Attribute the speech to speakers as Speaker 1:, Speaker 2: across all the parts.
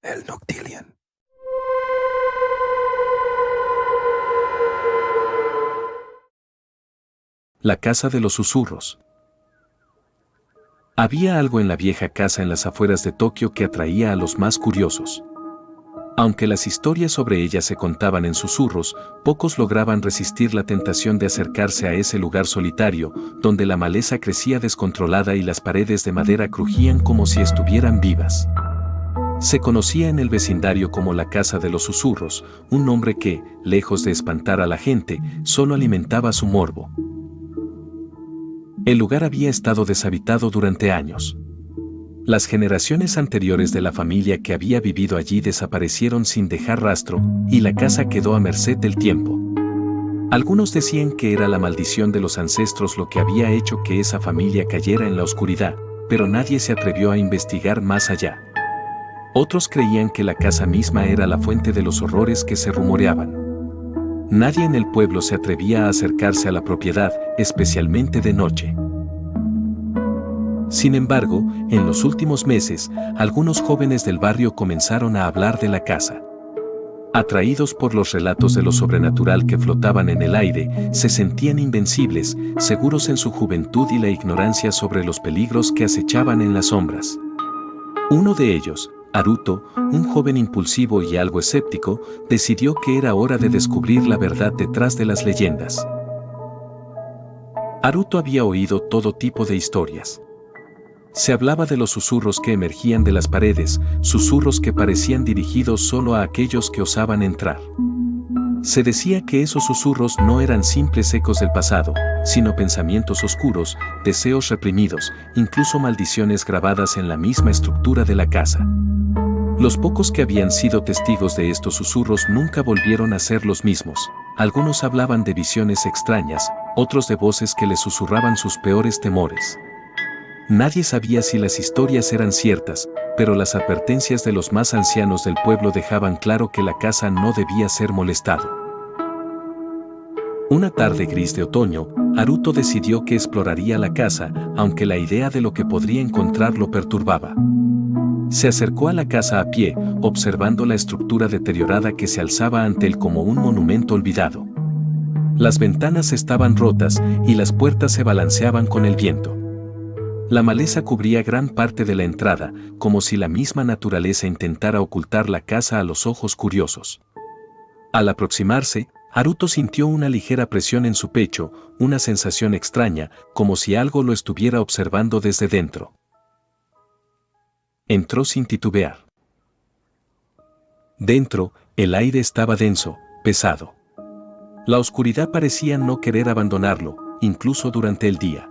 Speaker 1: El Noctillion.
Speaker 2: La casa de los susurros. Había algo en la vieja casa en las afueras de Tokio que atraía a los más curiosos. Aunque las historias sobre ella se contaban en susurros, pocos lograban resistir la tentación de acercarse a ese lugar solitario, donde la maleza crecía descontrolada y las paredes de madera crujían como si estuvieran vivas. Se conocía en el vecindario como la Casa de los Susurros, un nombre que, lejos de espantar a la gente, solo alimentaba su morbo. El lugar había estado deshabitado durante años. Las generaciones anteriores de la familia que había vivido allí desaparecieron sin dejar rastro, y la casa quedó a merced del tiempo. Algunos decían que era la maldición de los ancestros lo que había hecho que esa familia cayera en la oscuridad, pero nadie se atrevió a investigar más allá. Otros creían que la casa misma era la fuente de los horrores que se rumoreaban. Nadie en el pueblo se atrevía a acercarse a la propiedad, especialmente de noche. Sin embargo, en los últimos meses, algunos jóvenes del barrio comenzaron a hablar de la casa. Atraídos por los relatos de lo sobrenatural que flotaban en el aire, se sentían invencibles, seguros en su juventud y la ignorancia sobre los peligros que acechaban en las sombras. Uno de ellos, Haruto, un joven impulsivo y algo escéptico, decidió que era hora de descubrir la verdad detrás de las leyendas. Haruto había oído todo tipo de historias. Se hablaba de los susurros que emergían de las paredes, susurros que parecían dirigidos solo a aquellos que osaban entrar. Se decía que esos susurros no eran simples ecos del pasado, sino pensamientos oscuros, deseos reprimidos, incluso maldiciones grabadas en la misma estructura de la casa. Los pocos que habían sido testigos de estos susurros nunca volvieron a ser los mismos. Algunos hablaban de visiones extrañas, otros de voces que les susurraban sus peores temores. Nadie sabía si las historias eran ciertas, pero las advertencias de los más ancianos del pueblo dejaban claro que la casa no debía ser molestado. Una tarde gris de otoño, Haruto decidió que exploraría la casa, aunque la idea de lo que podría encontrar lo perturbaba. Se acercó a la casa a pie, observando la estructura deteriorada que se alzaba ante él como un monumento olvidado. Las ventanas estaban rotas y las puertas se balanceaban con el viento. La maleza cubría gran parte de la entrada, como si la misma naturaleza intentara ocultar la casa a los ojos curiosos. Al aproximarse, Haruto sintió una ligera presión en su pecho, una sensación extraña, como si algo lo estuviera observando desde dentro. Entró sin titubear. Dentro, el aire estaba denso, pesado. La oscuridad parecía no querer abandonarlo, incluso durante el día.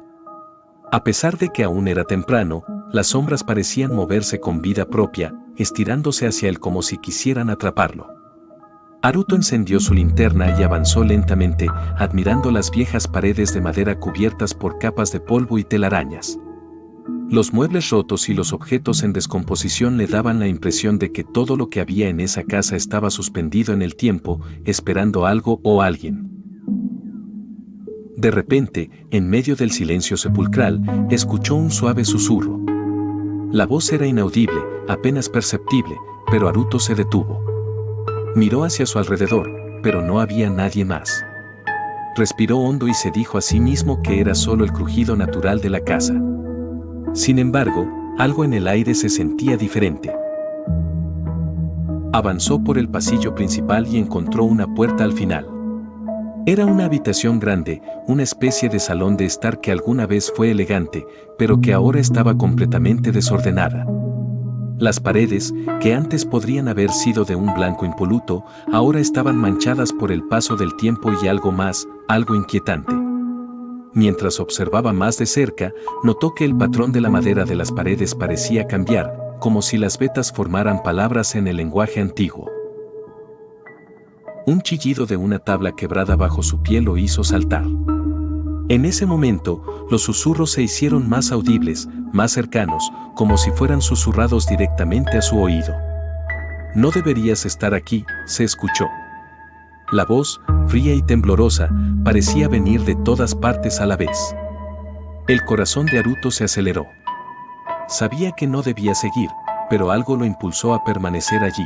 Speaker 2: A pesar de que aún era temprano, las sombras parecían moverse con vida propia, estirándose hacia él como si quisieran atraparlo. Haruto encendió su linterna y avanzó lentamente, admirando las viejas paredes de madera cubiertas por capas de polvo y telarañas. Los muebles rotos y los objetos en descomposición le daban la impresión de que todo lo que había en esa casa estaba suspendido en el tiempo, esperando algo o alguien. De repente, en medio del silencio sepulcral, escuchó un suave susurro. La voz era inaudible, apenas perceptible, pero Haruto se detuvo. Miró hacia su alrededor, pero no había nadie más. Respiró hondo y se dijo a sí mismo que era solo el crujido natural de la casa. Sin embargo, algo en el aire se sentía diferente. Avanzó por el pasillo principal y encontró una puerta al final. Era una habitación grande, una especie de salón de estar que alguna vez fue elegante, pero que ahora estaba completamente desordenada. Las paredes, que antes podrían haber sido de un blanco impoluto, ahora estaban manchadas por el paso del tiempo y algo más, algo inquietante. Mientras observaba más de cerca, notó que el patrón de la madera de las paredes parecía cambiar, como si las vetas formaran palabras en el lenguaje antiguo. Un chillido de una tabla quebrada bajo su pie lo hizo saltar. En ese momento, los susurros se hicieron más audibles, más cercanos, como si fueran susurrados directamente a su oído. «No deberías estar aquí», se escuchó. La voz, fría y temblorosa, parecía venir de todas partes a la vez. El corazón de Haruto se aceleró. Sabía que no debía seguir, pero algo lo impulsó a permanecer allí.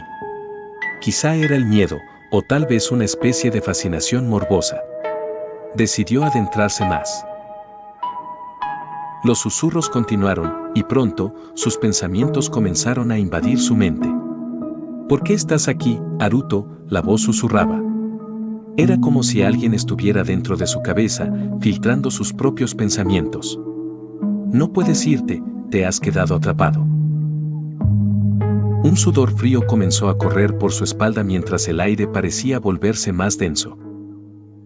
Speaker 2: Quizá era el miedo, o tal vez una especie de fascinación morbosa. Decidió adentrarse más. Los susurros continuaron, y pronto, sus pensamientos comenzaron a invadir su mente. ¿Por qué estás aquí, Haruto?, la voz susurraba. Era como si alguien estuviera dentro de su cabeza, filtrando sus propios pensamientos. No puedes irte, te has quedado atrapado. Un sudor frío comenzó a correr por su espalda mientras el aire parecía volverse más denso.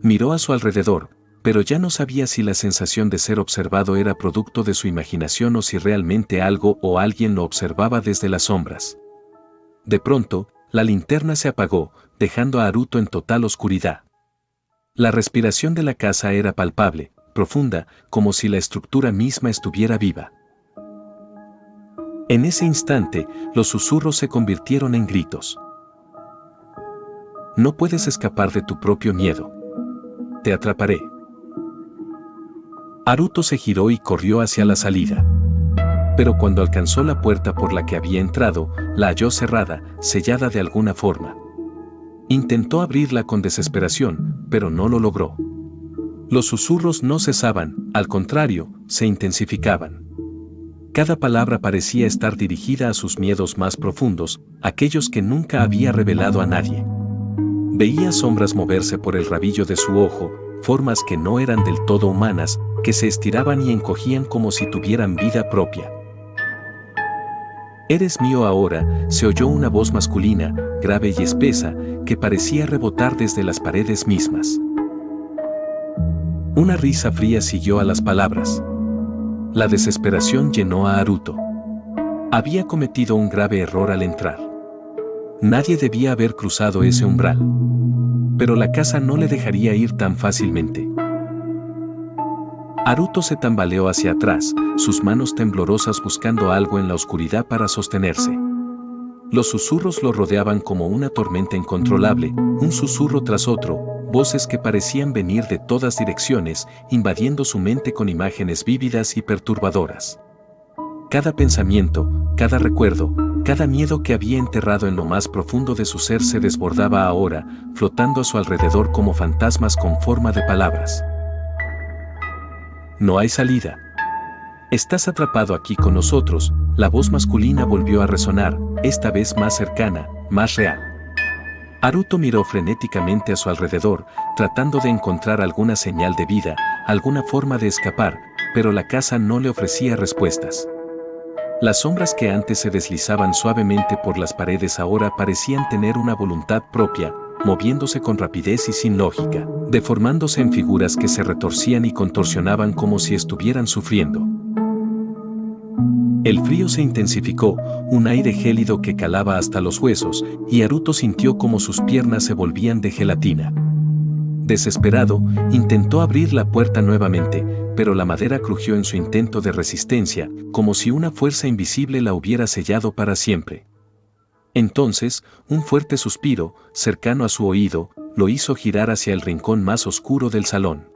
Speaker 2: Miró a su alrededor, pero ya no sabía si la sensación de ser observado era producto de su imaginación o si realmente algo o alguien lo observaba desde las sombras. De pronto, la linterna se apagó, dejando a Haruto en total oscuridad. La respiración de la casa era palpable, profunda, como si la estructura misma estuviera viva. En ese instante, los susurros se convirtieron en gritos. No puedes escapar de tu propio miedo. Te atraparé. Haruto se giró y corrió hacia la salida. Pero cuando alcanzó la puerta por la que había entrado, la halló cerrada, sellada de alguna forma. Intentó abrirla con desesperación, pero no lo logró. Los susurros no cesaban, al contrario, se intensificaban. Cada palabra parecía estar dirigida a sus miedos más profundos, aquellos que nunca había revelado a nadie. Veía sombras moverse por el rabillo de su ojo, formas que no eran del todo humanas, que se estiraban y encogían como si tuvieran vida propia. «Eres mío ahora», se oyó una voz masculina, grave y espesa, que parecía rebotar desde las paredes mismas. Una risa fría siguió a las palabras. La desesperación llenó a Haruto. Había cometido un grave error al entrar. Nadie debía haber cruzado ese umbral. Pero la casa no le dejaría ir tan fácilmente. Haruto se tambaleó hacia atrás, sus manos temblorosas buscando algo en la oscuridad para sostenerse. Los susurros lo rodeaban como una tormenta incontrolable, un susurro tras otro, voces que parecían venir de todas direcciones, invadiendo su mente con imágenes vívidas y perturbadoras. Cada pensamiento, cada recuerdo, cada miedo que había enterrado en lo más profundo de su ser se desbordaba ahora, flotando a su alrededor como fantasmas con forma de palabras. No hay salida. Estás atrapado aquí con nosotros, la voz masculina volvió a resonar, esta vez más cercana, más real. Haruto miró frenéticamente a su alrededor, tratando de encontrar alguna señal de vida, alguna forma de escapar, pero la casa no le ofrecía respuestas. Las sombras que antes se deslizaban suavemente por las paredes ahora parecían tener una voluntad propia, moviéndose con rapidez y sin lógica, deformándose en figuras que se retorcían y contorsionaban como si estuvieran sufriendo. El frío se intensificó, un aire gélido que calaba hasta los huesos, y Haruto sintió como sus piernas se volvían de gelatina. Desesperado, intentó abrir la puerta nuevamente, pero la madera crujió en su intento de resistencia, como si una fuerza invisible la hubiera sellado para siempre. Entonces, un fuerte suspiro, cercano a su oído, lo hizo girar hacia el rincón más oscuro del salón.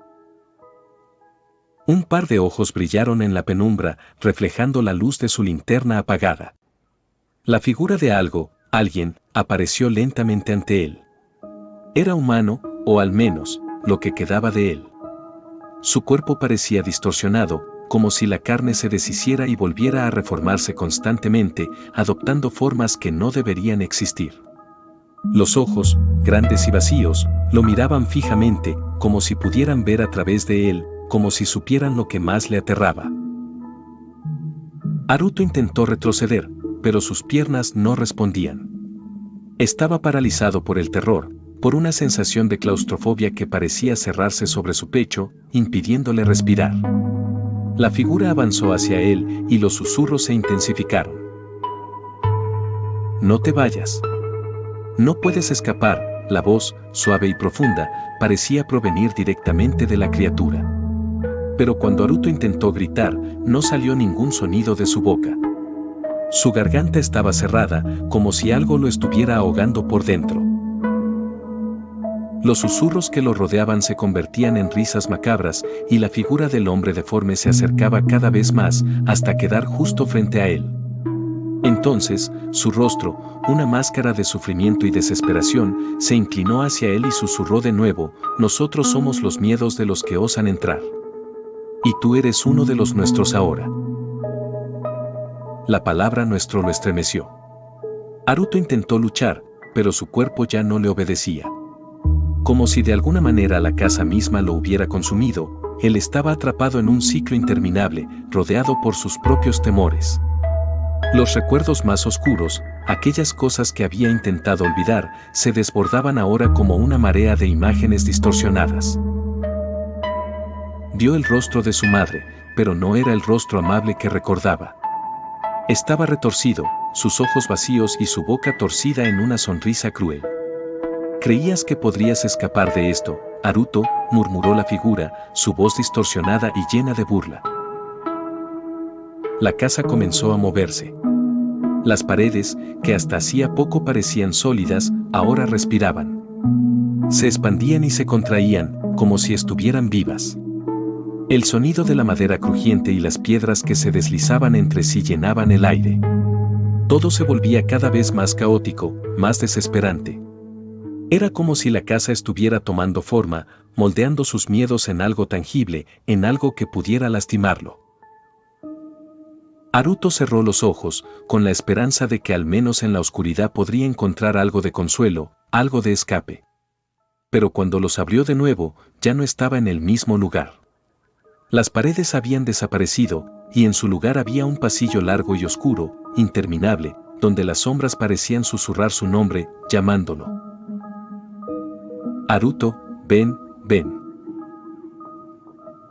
Speaker 2: Un par de ojos brillaron en la penumbra, reflejando la luz de su linterna apagada. La figura de alguien, apareció lentamente ante él. Era humano, o al menos, lo que quedaba de él. Su cuerpo parecía distorsionado, como si la carne se deshiciera y volviera a reformarse constantemente, adoptando formas que no deberían existir. Los ojos, grandes y vacíos, lo miraban fijamente, como si pudieran ver a través de él, como si supieran lo que más le aterraba. Haruto intentó retroceder, pero sus piernas no respondían. Estaba paralizado por el terror, por una sensación de claustrofobia que parecía cerrarse sobre su pecho, impidiéndole respirar. La figura avanzó hacia él y los susurros se intensificaron. No te vayas. No puedes escapar, la voz, suave y profunda, parecía provenir directamente de la criatura. Pero cuando Haruto intentó gritar, no salió ningún sonido de su boca. Su garganta estaba cerrada, como si algo lo estuviera ahogando por dentro. Los susurros que lo rodeaban se convertían en risas macabras, y la figura del hombre deforme se acercaba cada vez más, hasta quedar justo frente a él. Entonces, su rostro, una máscara de sufrimiento y desesperación, se inclinó hacia él y susurró de nuevo: nosotros somos los miedos de los que osan entrar. Y tú eres uno de los nuestros ahora. La palabra nuestro lo estremeció. Haruto intentó luchar, pero su cuerpo ya no le obedecía. Como si de alguna manera la casa misma lo hubiera consumido, él estaba atrapado en un ciclo interminable, rodeado por sus propios temores. Los recuerdos más oscuros, aquellas cosas que había intentado olvidar, se desbordaban ahora como una marea de imágenes distorsionadas. Vio el rostro de su madre, pero no era el rostro amable que recordaba. Estaba retorcido, sus ojos vacíos y su boca torcida en una sonrisa cruel. «¿Creías que podrías escapar de esto, Haruto?», murmuró la figura, su voz distorsionada y llena de burla. La casa comenzó a moverse. Las paredes, que hasta hacía poco parecían sólidas, ahora respiraban. Se expandían y se contraían, como si estuvieran vivas. El sonido de la madera crujiente y las piedras que se deslizaban entre sí llenaban el aire. Todo se volvía cada vez más caótico, más desesperante. Era como si la casa estuviera tomando forma, moldeando sus miedos en algo tangible, en algo que pudiera lastimarlo. Haruto cerró los ojos, con la esperanza de que al menos en la oscuridad podría encontrar algo de consuelo, algo de escape. Pero cuando los abrió de nuevo, ya no estaba en el mismo lugar. Las paredes habían desaparecido, y en su lugar había un pasillo largo y oscuro, interminable, donde las sombras parecían susurrar su nombre, llamándolo. «Haruto, ven, ven».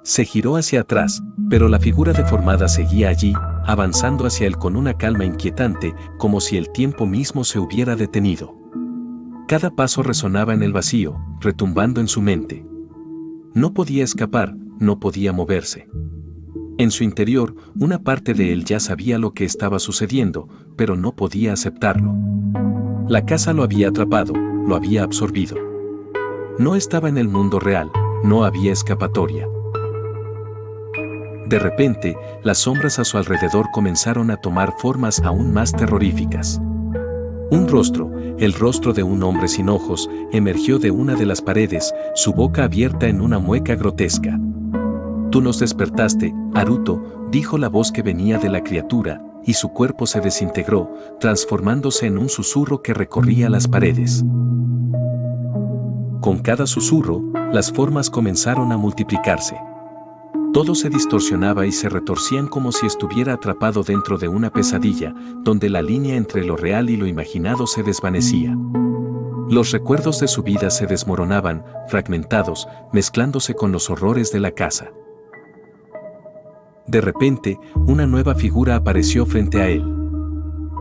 Speaker 2: Se giró hacia atrás, pero la figura deformada seguía allí, avanzando hacia él con una calma inquietante, como si el tiempo mismo se hubiera detenido. Cada paso resonaba en el vacío, retumbando en su mente. No podía escapar, no podía moverse. En su interior, una parte de él ya sabía lo que estaba sucediendo, pero no podía aceptarlo. La casa lo había atrapado, lo había absorbido. No estaba en el mundo real, no había escapatoria. De repente, las sombras a su alrededor comenzaron a tomar formas aún más terroríficas. Un rostro, el rostro de un hombre sin ojos, emergió de una de las paredes, su boca abierta en una mueca grotesca. «Tú nos despertaste, Haruto», dijo la voz que venía de la criatura, y su cuerpo se desintegró, transformándose en un susurro que recorría las paredes. Con cada susurro, las formas comenzaron a multiplicarse. Todo se distorsionaba y se retorcían como si estuviera atrapado dentro de una pesadilla, donde la línea entre lo real y lo imaginado se desvanecía. Los recuerdos de su vida se desmoronaban, fragmentados, mezclándose con los horrores de la casa. De repente, una nueva figura apareció frente a él.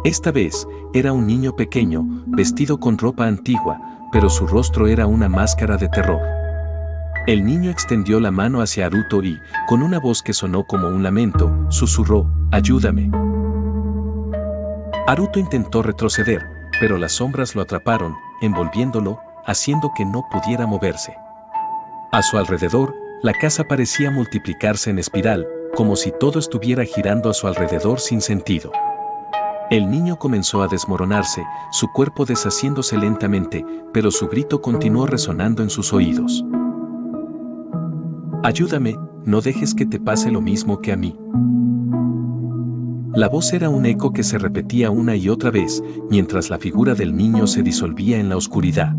Speaker 2: Esta vez, era un niño pequeño, vestido con ropa antigua, pero su rostro era una máscara de terror. El niño extendió la mano hacia Haruto y, con una voz que sonó como un lamento, susurró: «Ayúdame». Haruto intentó retroceder, pero las sombras lo atraparon, envolviéndolo, haciendo que no pudiera moverse. A su alrededor, la casa parecía multiplicarse en espiral, como si todo estuviera girando a su alrededor sin sentido. El niño comenzó a desmoronarse, su cuerpo deshaciéndose lentamente, pero su grito continuó resonando en sus oídos. «Ayúdame, no dejes que te pase lo mismo que a mí». La voz era un eco que se repetía una y otra vez, mientras la figura del niño se disolvía en la oscuridad.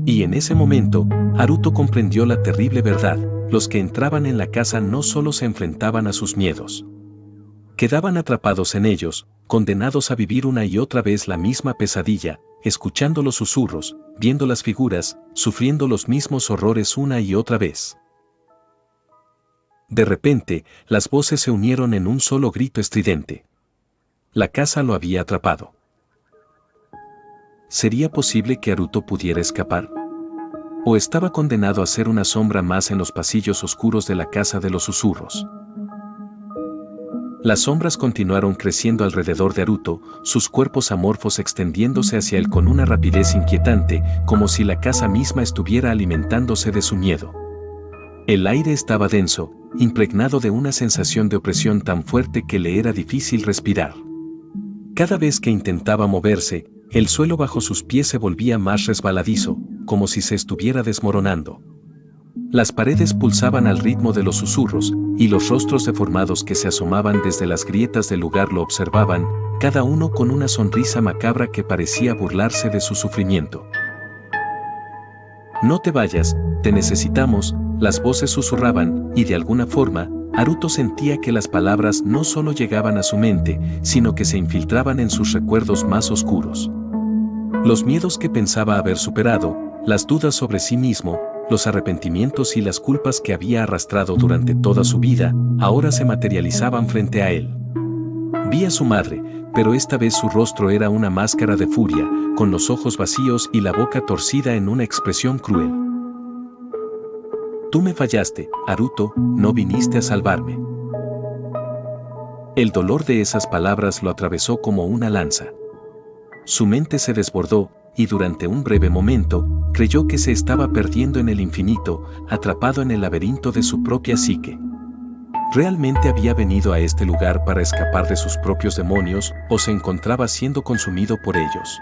Speaker 2: Y en ese momento, Haruto comprendió la terrible verdad: los que entraban en la casa no solo se enfrentaban a sus miedos. Quedaban atrapados en ellos, condenados a vivir una y otra vez la misma pesadilla, escuchando los susurros, viendo las figuras, sufriendo los mismos horrores una y otra vez. De repente, las voces se unieron en un solo grito estridente. La casa lo había atrapado. ¿Sería posible que Haruto pudiera escapar? ¿O estaba condenado a ser una sombra más en los pasillos oscuros de la casa de los susurros? Las sombras continuaron creciendo alrededor de Haruto, sus cuerpos amorfos extendiéndose hacia él con una rapidez inquietante, como si la casa misma estuviera alimentándose de su miedo. El aire estaba denso, impregnado de una sensación de opresión tan fuerte que le era difícil respirar. Cada vez que intentaba moverse, el suelo bajo sus pies se volvía más resbaladizo, como si se estuviera desmoronando. Las paredes pulsaban al ritmo de los susurros, y los rostros deformados que se asomaban desde las grietas del lugar lo observaban, cada uno con una sonrisa macabra que parecía burlarse de su sufrimiento. «No te vayas, te necesitamos», las voces susurraban, y de alguna forma, Haruto sentía que las palabras no solo llegaban a su mente, sino que se infiltraban en sus recuerdos más oscuros. Los miedos que pensaba haber superado, las dudas sobre sí mismo, los arrepentimientos y las culpas que había arrastrado durante toda su vida, ahora se materializaban frente a él. Vi a su madre, pero esta vez su rostro era una máscara de furia, con los ojos vacíos y la boca torcida en una expresión cruel. «Tú me fallaste, Haruto, no viniste a salvarme». El dolor de esas palabras lo atravesó como una lanza. Su mente se desbordó, y durante un breve momento, creyó que se estaba perdiendo en el infinito, atrapado en el laberinto de su propia psique. ¿Realmente había venido a este lugar para escapar de sus propios demonios, o se encontraba siendo consumido por ellos?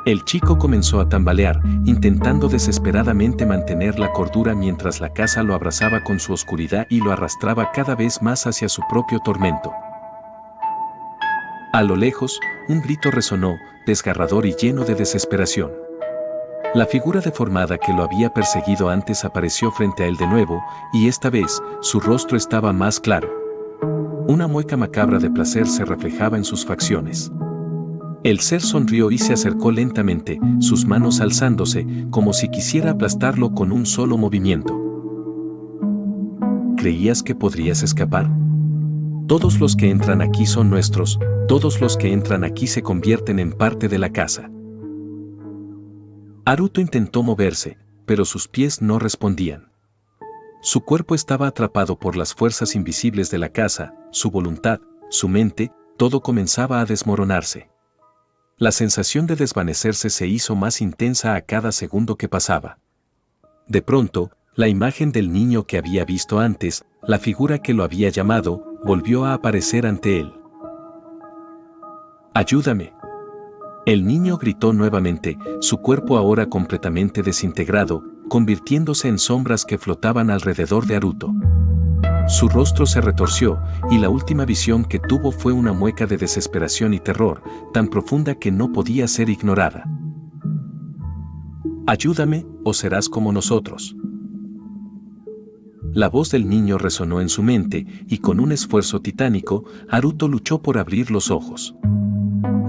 Speaker 2: El chico comenzó a tambalear, intentando desesperadamente mantener la cordura mientras la casa lo abrazaba con su oscuridad y lo arrastraba cada vez más hacia su propio tormento. A lo lejos, un grito resonó, desgarrador y lleno de desesperación. La figura deformada que lo había perseguido antes apareció frente a él de nuevo, y esta vez, su rostro estaba más claro. Una mueca macabra de placer se reflejaba en sus facciones. El ser sonrió y se acercó lentamente, sus manos alzándose, como si quisiera aplastarlo con un solo movimiento. ¿Creías que podrías escapar? Todos los que entran aquí son nuestros, todos los que entran aquí se convierten en parte de la casa. Haruto intentó moverse, pero sus pies no respondían. Su cuerpo estaba atrapado por las fuerzas invisibles de la casa, su voluntad, su mente, todo comenzaba a desmoronarse. La sensación de desvanecerse se hizo más intensa a cada segundo que pasaba. De pronto, la imagen del niño que había visto antes, la figura que lo había llamado, volvió a aparecer ante él. «Ayúdame». El niño gritó nuevamente, su cuerpo ahora completamente desintegrado, convirtiéndose en sombras que flotaban alrededor de Haruto. Su rostro se retorció, y la última visión que tuvo fue una mueca de desesperación y terror, tan profunda que no podía ser ignorada. «Ayúdame, o serás como nosotros». La voz del niño resonó en su mente, y con un esfuerzo titánico, Haruto luchó por abrir los ojos.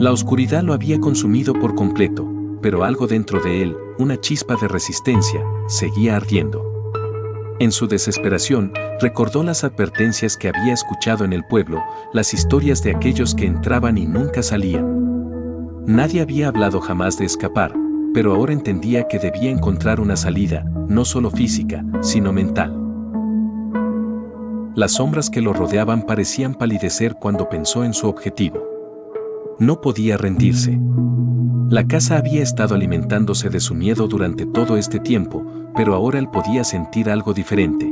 Speaker 2: La oscuridad lo había consumido por completo, pero algo dentro de él, una chispa de resistencia, seguía ardiendo. En su desesperación, recordó las advertencias que había escuchado en el pueblo, las historias de aquellos que entraban y nunca salían. Nadie había hablado jamás de escapar, pero ahora entendía que debía encontrar una salida, no solo física, sino mental. Las sombras que lo rodeaban parecían palidecer cuando pensó en su objetivo. No podía rendirse. La casa había estado alimentándose de su miedo durante todo este tiempo, pero ahora él podía sentir algo diferente.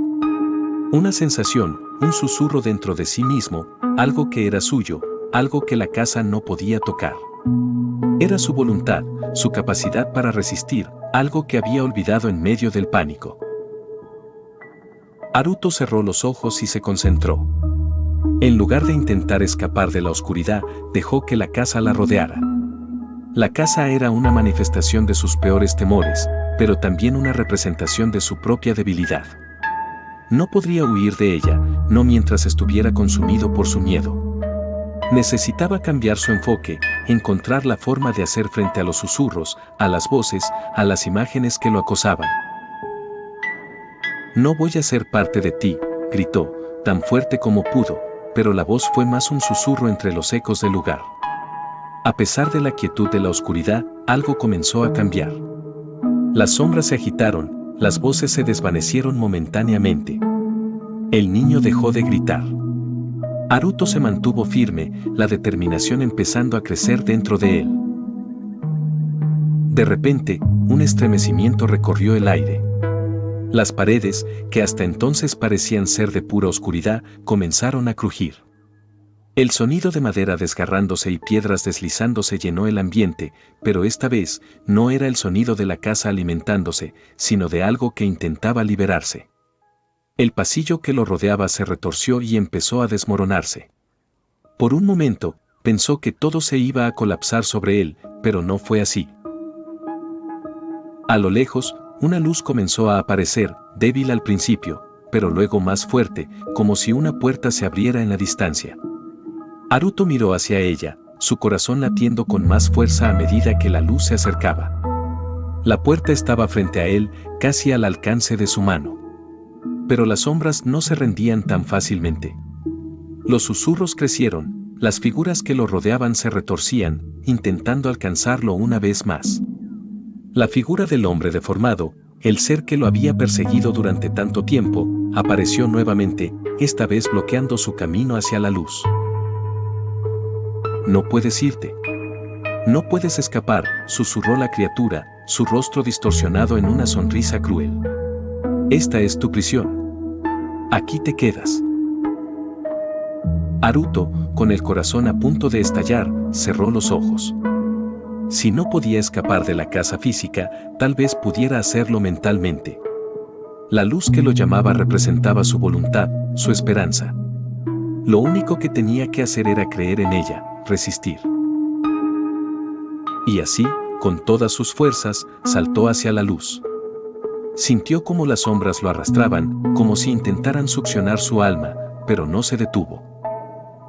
Speaker 2: Una sensación, un susurro dentro de sí mismo, algo que era suyo, algo que la casa no podía tocar. Era su voluntad, su capacidad para resistir, algo que había olvidado en medio del pánico. Haruto cerró los ojos y se concentró. En lugar de intentar escapar de la oscuridad, dejó que la casa la rodeara. La casa era una manifestación de sus peores temores, pero también una representación de su propia debilidad. No podría huir de ella, no mientras estuviera consumido por su miedo. Necesitaba cambiar su enfoque, encontrar la forma de hacer frente a los susurros, a las voces, a las imágenes que lo acosaban. «No voy a ser parte de ti», gritó, tan fuerte como pudo, pero la voz fue más un susurro entre los ecos del lugar. A pesar de la quietud de la oscuridad, algo comenzó a cambiar. Las sombras se agitaron, las voces se desvanecieron momentáneamente. El niño dejó de gritar. Haruto se mantuvo firme, la determinación empezando a crecer dentro de él. De repente, un estremecimiento recorrió el aire. Las paredes, que hasta entonces parecían ser de pura oscuridad, comenzaron a crujir. El sonido de madera desgarrándose y piedras deslizándose llenó el ambiente, pero esta vez no era el sonido de la casa alimentándose, sino de algo que intentaba liberarse. El pasillo que lo rodeaba se retorció y empezó a desmoronarse. Por un momento, pensó que todo se iba a colapsar sobre él, pero no fue así. A lo lejos, una luz comenzó a aparecer, débil al principio, pero luego más fuerte, como si una puerta se abriera en la distancia. Haruto miró hacia ella, su corazón latiendo con más fuerza a medida que la luz se acercaba. La puerta estaba frente a él, casi al alcance de su mano. Pero las sombras no se rendían tan fácilmente. Los susurros crecieron, las figuras que lo rodeaban se retorcían, intentando alcanzarlo una vez más. La figura del hombre deformado, el ser que lo había perseguido durante tanto tiempo, apareció nuevamente, esta vez bloqueando su camino hacia la luz. No puedes irte. No puedes escapar, susurró la criatura, su rostro distorsionado en una sonrisa cruel. Esta es tu prisión. Aquí te quedas. Haruto, con el corazón a punto de estallar, cerró los ojos. Si no podía escapar de la casa física, tal vez pudiera hacerlo mentalmente. La luz que lo llamaba representaba su voluntad, su esperanza. Lo único que tenía que hacer era creer en ella, resistir. Y así, con todas sus fuerzas, saltó hacia la luz. Sintió como las sombras lo arrastraban, como si intentaran succionar su alma, pero no se detuvo.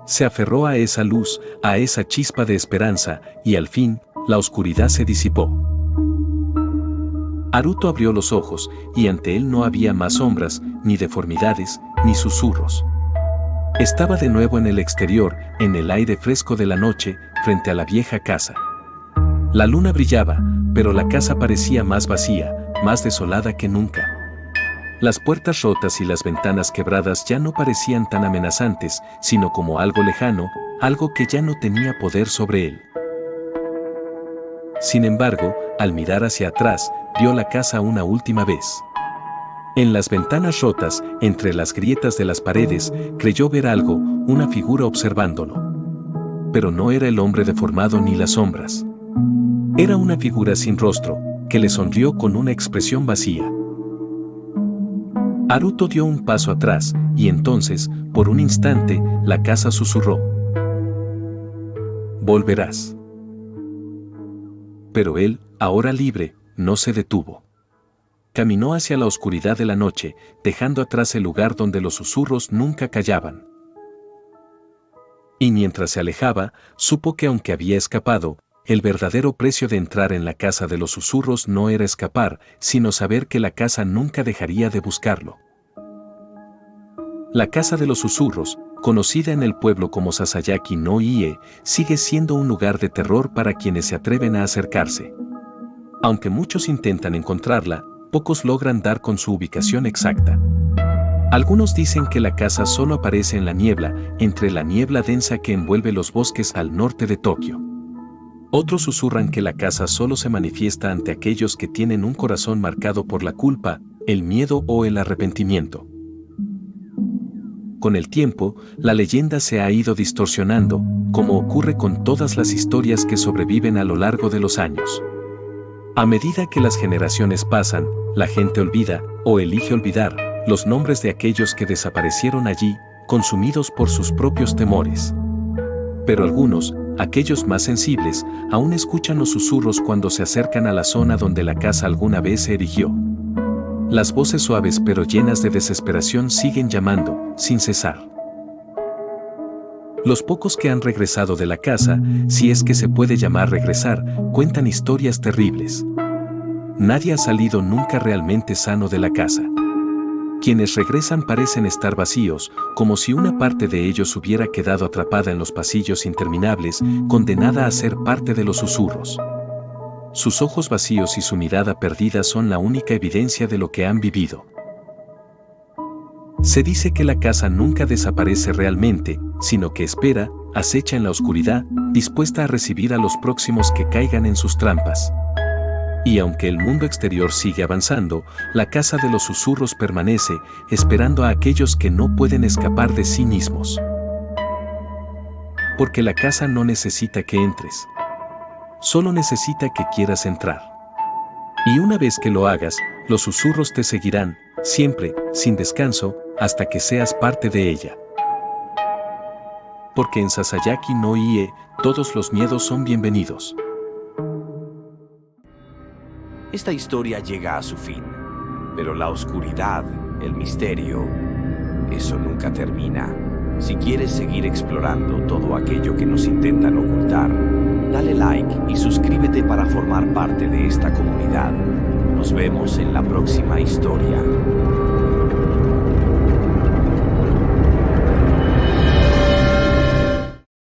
Speaker 2: Se aferró a esa luz, a esa chispa de esperanza, y al fin, la oscuridad se disipó. Haruto abrió los ojos, y ante él no había más sombras, ni deformidades, ni susurros. Estaba de nuevo en el exterior, en el aire fresco de la noche, frente a la vieja casa. La luna brillaba, pero la casa parecía más vacía, más desolada que nunca. Las puertas rotas y las ventanas quebradas ya no parecían tan amenazantes, sino como algo lejano, algo que ya no tenía poder sobre él. Sin embargo, al mirar hacia atrás, vio la casa una última vez. En las ventanas rotas, entre las grietas de las paredes, creyó ver algo, una figura observándolo. Pero no era el hombre deformado ni las sombras. Era una figura sin rostro, que le sonrió con una expresión vacía. Haruto dio un paso atrás, y entonces, por un instante, la casa susurró. Volverás. Pero él, ahora libre, no se detuvo. Caminó hacia la oscuridad de la noche, dejando atrás el lugar donde los susurros nunca callaban. Y mientras se alejaba, supo que aunque había escapado, el verdadero precio de entrar en la casa de los susurros no era escapar, sino saber que la casa nunca dejaría de buscarlo. La casa de los susurros, conocida en el pueblo como Sasayaki no Ie, sigue siendo un lugar de terror para quienes se atreven a acercarse. Aunque muchos intentan encontrarla, pocos logran dar con su ubicación exacta. Algunos dicen que la casa solo aparece en la niebla, entre la niebla densa que envuelve los bosques al norte de Tokio. Otros susurran que la casa solo se manifiesta ante aquellos que tienen un corazón marcado por la culpa, el miedo o el arrepentimiento. Con el tiempo, la leyenda se ha ido distorsionando, como ocurre con todas las historias que sobreviven a lo largo de los años. A medida que las generaciones pasan, la gente olvida, o elige olvidar, los nombres de aquellos que desaparecieron allí, consumidos por sus propios temores. Pero algunos, aquellos más sensibles, aún escuchan los susurros cuando se acercan a la zona donde la casa alguna vez se erigió. Las voces suaves pero llenas de desesperación siguen llamando, sin cesar. Los pocos que han regresado de la casa, si es que se puede llamar regresar, cuentan historias terribles. Nadie ha salido nunca realmente sano de la casa. Quienes regresan parecen estar vacíos, como si una parte de ellos hubiera quedado atrapada en los pasillos interminables, condenada a ser parte de los susurros. Sus ojos vacíos y su mirada perdida son la única evidencia de lo que han vivido. Se dice que la casa nunca desaparece realmente, sino que espera, acecha en la oscuridad, dispuesta a recibir a los próximos que caigan en sus trampas. Y aunque el mundo exterior sigue avanzando, la casa de los susurros permanece, esperando a aquellos que no pueden escapar de sí mismos. porque la casa no necesita que entres. Solo necesita que quieras entrar. Y una vez que lo hagas, los susurros te seguirán, siempre, sin descanso, hasta que seas parte de ella. Porque en Sasayaki no Ie, todos los miedos son bienvenidos.
Speaker 1: Esta historia llega a su fin, pero la oscuridad, el misterio, eso nunca termina. Si quieres seguir explorando todo aquello que nos intentan ocultar, dale like y suscríbete para formar parte de esta comunidad. Nos vemos en la próxima historia.